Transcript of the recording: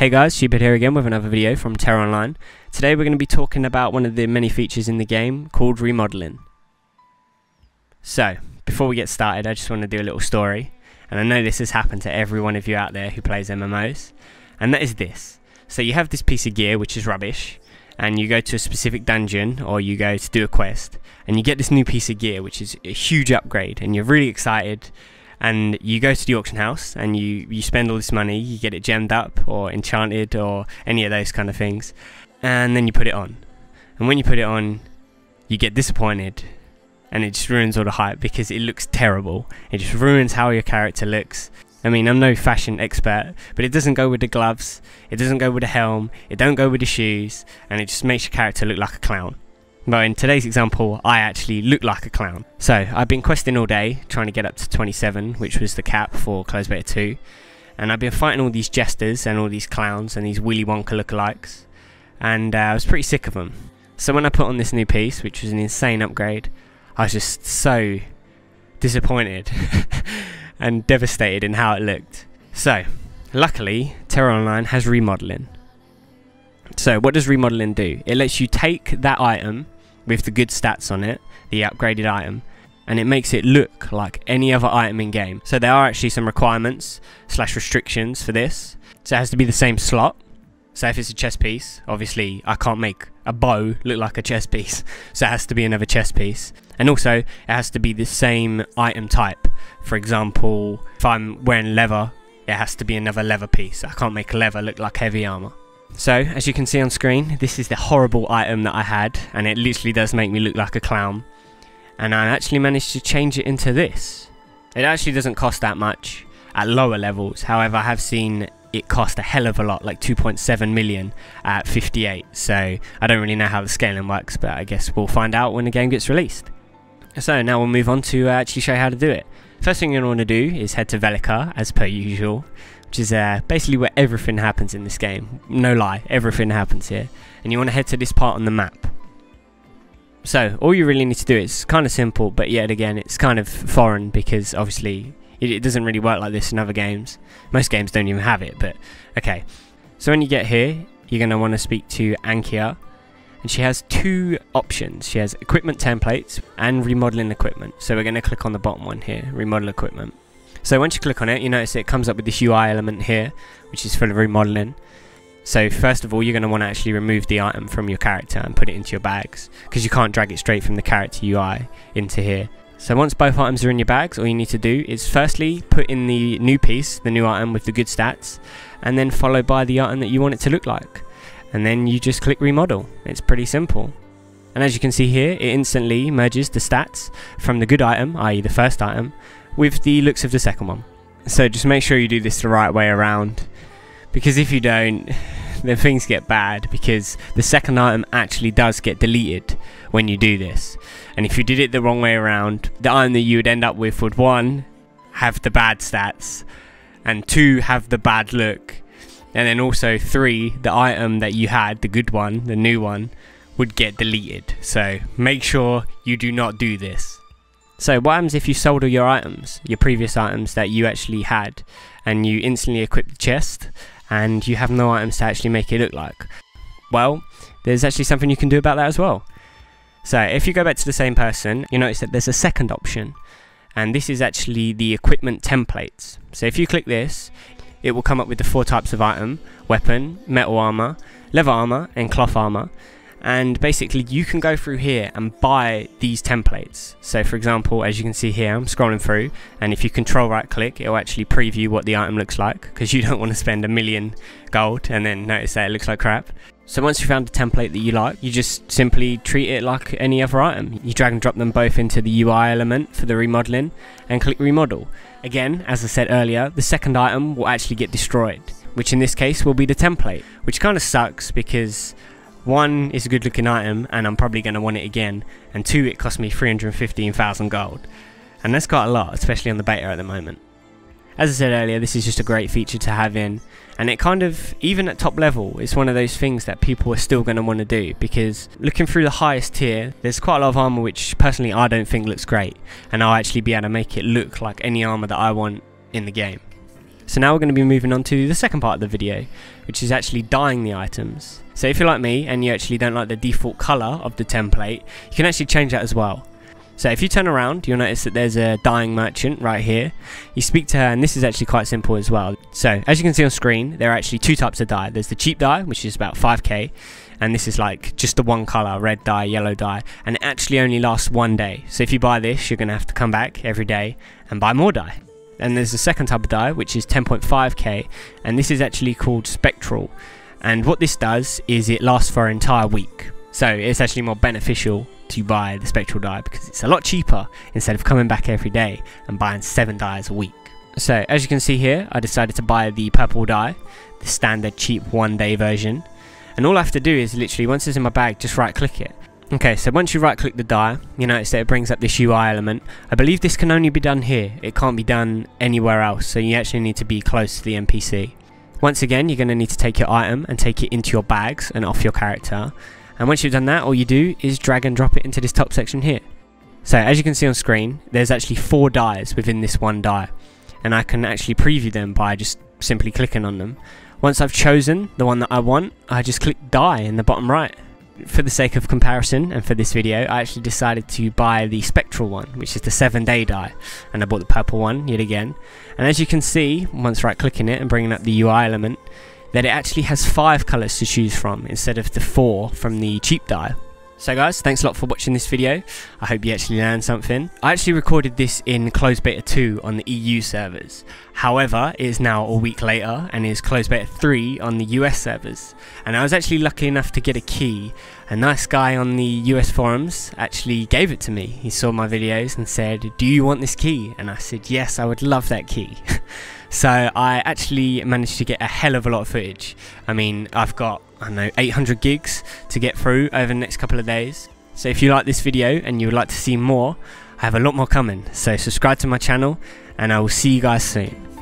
Hey guys, Sheephead here again with another video from Tera Online. Today we're going to be talking about one of the many features in the game called remodeling. So, before we get started, I just want to do a little story. And I know this has happened to every one of you out there who plays MMOs. And that is this. So you have this piece of gear which is rubbish, and you go to a specific dungeon or you go to do a quest, and you get this new piece of gear which is a huge upgrade, and you're really excited. And you go to the auction house and you spend all this money, you get it gemmed up or enchanted or any of those kind of things, and then you put it on. And when you put it on, you get disappointed and it just ruins all the hype because it looks terrible. It just ruins how your character looks. I mean, I'm no fashion expert, but it doesn't go with the gloves, it doesn't go with the helm, it don't go with the shoes, and it just makes your character look like a clown. But in today's example, I actually look like a clown. So I've been questing all day, trying to get up to 27, which was the cap for Closed Beta 2. And I've been fighting all these jesters and all these clowns and these Willy Wonka lookalikes. And I was pretty sick of them. So when I put on this new piece, which was an insane upgrade, I was just so disappointed and devastated in how it looked. So, luckily, Tera Online has remodeling. So what does remodeling do? It lets you take that item with the good stats on it, the upgraded item, and it makes it look like any other item in game. So there are actually some requirements / restrictions for this. So it has to be the same slot. So if it's a chest piece, obviously I can't make a bow look like a chest piece, so it has to be another chest piece. And also it has to be the same item type. For example, if I'm wearing leather, it has to be another leather piece. I can't make leather look like heavy armor. So, as you can see on screen, this is the horrible item that I had, and it literally does make me look like a clown. And I actually managed to change it into this. It actually doesn't cost that much at lower levels, however I have seen it cost a hell of a lot, like 2.7 million at 58, so I don't really know how the scaling works, but I guess we'll find out when the game gets released. So now we'll move on to actually show you how to do it. First thing you're going to want to do is head to Velika, as per usual, which is basically where everything happens in this game. No lie, everything happens here. And you want to head to this part on the map. So, all you really need to do is kind of simple, but yet again, it's kind of foreign because obviously it doesn't really work like this in other games. Most games don't even have it, but okay. So when you get here, you're going to want to speak to Ankia, and she has two options. She has equipment templates and remodeling equipment. So we're going to click on the bottom one here, remodel equipment. So once you click on it, you notice it comes up with this UI element here, which is for the remodeling. So first of all, you're going to want to actually remove the item from your character and put it into your bags, because you can't drag it straight from the character UI into here. So once both items are in your bags, all you need to do is firstly put in the new piece, the new item with the good stats, and then followed by the item that you want it to look like. And then you just click remodel. It's pretty simple. And as you can see here, it instantly merges the stats from the good item, i.e. the first item, with the looks of the second one. So just make sure you do this the right way around, because if you don't, then things get bad, because the second item actually does get deleted when you do this. And if you did it the wrong way around, the item that you would end up with would 1, have the bad stats, and 2, have the bad look, and then also 3, the item that you had, the good one, the new one, would get deleted. So make sure you do not do this. So what happens if you sold all your items, your previous items that you actually had, and you instantly equip the chest and you have no items to actually make it look like? Well, there's actually something you can do about that as well. So if you go back to the same person, you notice that there's a second option, and this is actually the equipment templates. So if you click this, it will come up with the 4 types of item: weapon, metal armor, leather armor, and cloth armor. And basically you can go through here and buy these templates. So for example, as you can see here, I'm scrolling through, and if you control right click, it will actually preview what the item looks like, because you don't want to spend 1 million gold and then notice that it looks like crap. So once you found a template that you like, you just simply treat it like any other item. You drag and drop them both into the UI element for the remodeling and click remodel. Again, as I said earlier, the second item will actually get destroyed, which in this case will be the template, which kind of sucks because 1, is a good looking item and I'm probably going to want it again, and 2, it cost me 315,000 gold, and that's quite a lot, especially on the beta at the moment. As I said earlier, this is just a great feature to have in, and it kind of, even at top level, it's one of those things that people are still going to want to do, because looking through the highest tier, there's quite a lot of armor which personally I don't think looks great, and I'll actually be able to make it look like any armor that I want in the game. So now we're going to be moving on to the second part of the video, which is actually dyeing the items. So if you're like me and you actually don't like the default colour of the template, you can actually change that as well. So if you turn around, you'll notice that there's a dyeing merchant right here. You speak to her, and this is actually quite simple as well. So as you can see on screen, there are actually two types of dye. There's the cheap dye, which is about 5k, and this is like just the one colour, red dye, yellow dye, and it actually only lasts 1 day. So if you buy this, you're going to have to come back every day and buy more dye. And there's the second type of dye, which is 10.5k, and this is actually called Spectral. And what this does is it lasts for an entire week. So it's actually more beneficial to buy the Spectral dye because it's a lot cheaper instead of coming back every day and buying 7 dyes a week. So as you can see here, I decided to buy the purple dye, the standard cheap 1-day version. And all I have to do is literally, once it's in my bag, just right click it. Okay, so once you right click the dye, you notice that it brings up this UI element. I believe this can only be done here. It can't be done anywhere else, so you actually need to be close to the NPC. Once again, you're going to need to take your item and take it into your bags and off your character. And once you've done that, all you do is drag and drop it into this top section here. So as you can see on screen, there's actually 4 dyes within this one dye, and I can actually preview them by just simply clicking on them. Once I've chosen the one that I want, I just click dye in the bottom right. For the sake of comparison and for this video, I actually decided to buy the Spectral one, which is the 7-day dye, and I bought the purple one yet again. And as you can see, once right clicking it and bringing up the UI element, that it actually has 5 colours to choose from instead of the 4 from the cheap dye. So guys, thanks a lot for watching this video. I hope you actually learned something. I actually recorded this in closed beta 2 on the EU servers. However, it is now a week later and is closed beta 3 on the US servers. And I was actually lucky enough to get a key. A nice guy on the US forums actually gave it to me. He saw my videos and said, "Do you want this key?" And I said, "Yes, I would love that key." So I actually managed to get a hell of a lot of footage. I mean, I've got, I don't know, 800 gigs to get through over the next couple of days. So if you like this video and you would like to see more, I have a lot more coming. So subscribe to my channel and I will see you guys soon.